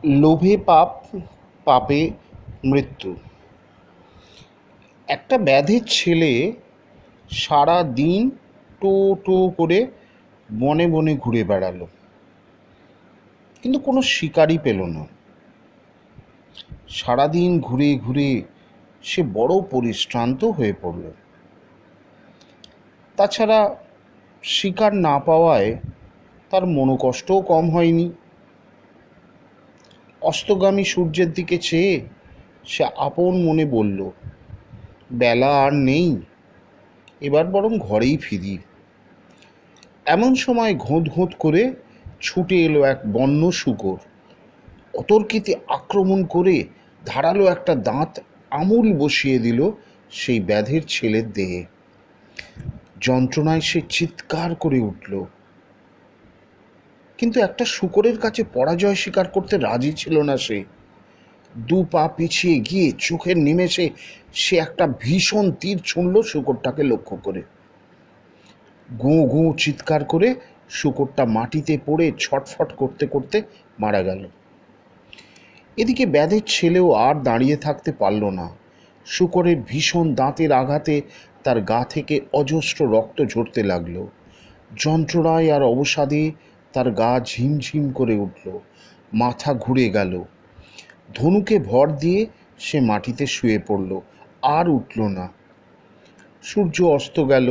লোভে পাপ, পাপে মৃত্যু। একটা ব্যাধির ছেলে সারা দিন টো টো করে বনে বনে ঘুরে বেড়ালো, কিন্তু কোনো শিকারই পেল না। সারাদিন ঘুরে ঘুরে সে বড় পরিশ্রান্ত হয়ে পড়ল। তাছাড়া শিকার না পাওয়ায় তার মনোকষ্টও কম হয়নি। অস্তগামী সূর্যের দিকে চেয়ে সে আপন মনে বলল, বেলা আর নেই, এবার বরং ঘরেই ফিরি। এমন সময় ঘোঁত ঘোঁত করে ছুটে এলো এক বন্য শূকর। অতর্কিতে আক্রমণ করে ধারালো একটা দাঁত আমূল বসিয়ে দিল সেই ব্যাধির ছেলের দেহে। যন্ত্রণায় সে চিৎকার করে উঠল, কিন্তু একটা শূকরের কাছে পরাজয় স্বীকার করতে রাজি ছিল না সে। দু পা পিছিয়ে গিয়ে চোখের নিমেষে সে একটা ভীষণ তীর ছুঁড়ল শূকরটাকে লক্ষ্য করে। গোঁ গোঁ চিৎকার করে শূকরটা মাটিতে পড়ে ছটফট করতে করতে মারা গেল। এদিকে ব্যাধের ছেলেও আর দাঁড়িয়ে থাকতে পারল না। শূকরের ভীষণ দাঁতের আঘাতে তার গা থেকে অজস্র রক্ত ঝরতে লাগলো। যন্ত্রণায় আর অবসাদে তার গা ঝিমঝিম করে উঠল, মাথা ঘুরে গেল। ধনুকে ভর দিয়ে সে মাটিতে শুয়ে পড়ল, আর উঠল না। সূর্য অস্ত গেল।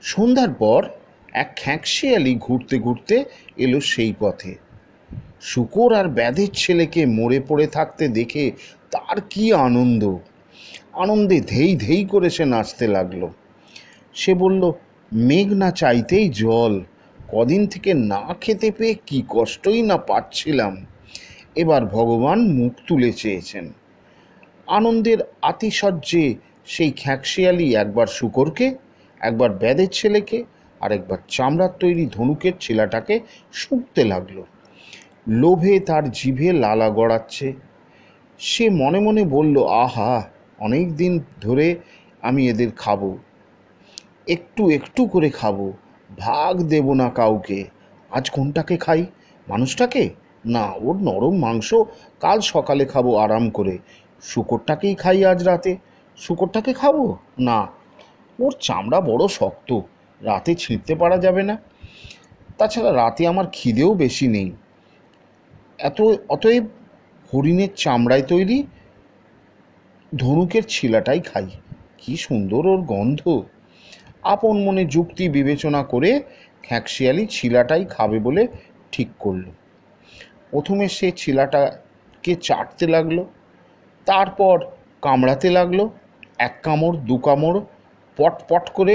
সন্ধ্যার পর এক খ্যাঁকশিয়ালি ঘুরতে ঘুরতে এলো সেই পথে। শূকর আর ব্যাধের ছেলেকে মরে পড়ে থাকতে দেখে তার কি আনন্দ! আনন্দে ধেই ধেই করে সে নাচতে লাগলো। সে বলল, মেঘ না চাইতেই জল, কদিন থেকে না খেতে পেয়ে কি কষ্টই না পাচ্ছিলাম, এবার ভগবান মুখ তুলে চেয়েছেন। আনন্দের আতিশয্যে সেই খ্যাঁকশিয়ালি একবার শূকরকে, একবার ব্যাধের ছেলেকে, আর একবার চামড়ার তৈরি ধনুকের ছেলেটাকে শুঁকতে লাগলো। লোভে তার জিভে লালা গড়াচ্ছে। সে মনে মনে বলল, আহা, অনেক দিন ধরে আমি এদের খাবো, একটু একটু করে খাবো, ভাগ দেব না কাউকে। আজ কোনটাকে খাই? মানুষটাকে? না, ওর নরম মাংস কাল সকালে খাবো আরাম করে। শূকরটাকেই খাই আজ রাতে। শূকরটাকে খাবো? না, ওর চামড়া বড় শক্ত, রাতে ছিঁড়তে পারা যাবে না। তাছাড়া রাতে আমার খিদেও বেশি নেই। অতএব হরিণের চামড়ায় তৈরি ধনুকের ছিলাটাই খাই, কি সুন্দর ওর গন্ধ। আপন মনে যুক্তি বিবেচনা করে খ্যাঁকশিয়ালি ছিলাটাই খাবে বলে ঠিক করল। প্রথমে সে ছিলাটাকে চাটতে লাগলো, তারপর কামড়াতে লাগলো। এক কামড়, দু কামড়, পট পট করে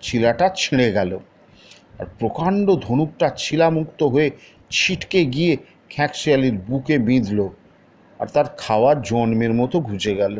ছিলাটা ছিঁড়ে গেল, আর প্রকাণ্ড ধনুকটা ছিলামুক্ত হয়ে ছিটকে গিয়ে খ্যাঁকশিয়ালির বুকে বিঁধল, আর তার খাওয়ার জন্মের মতো ঘুচে গেল।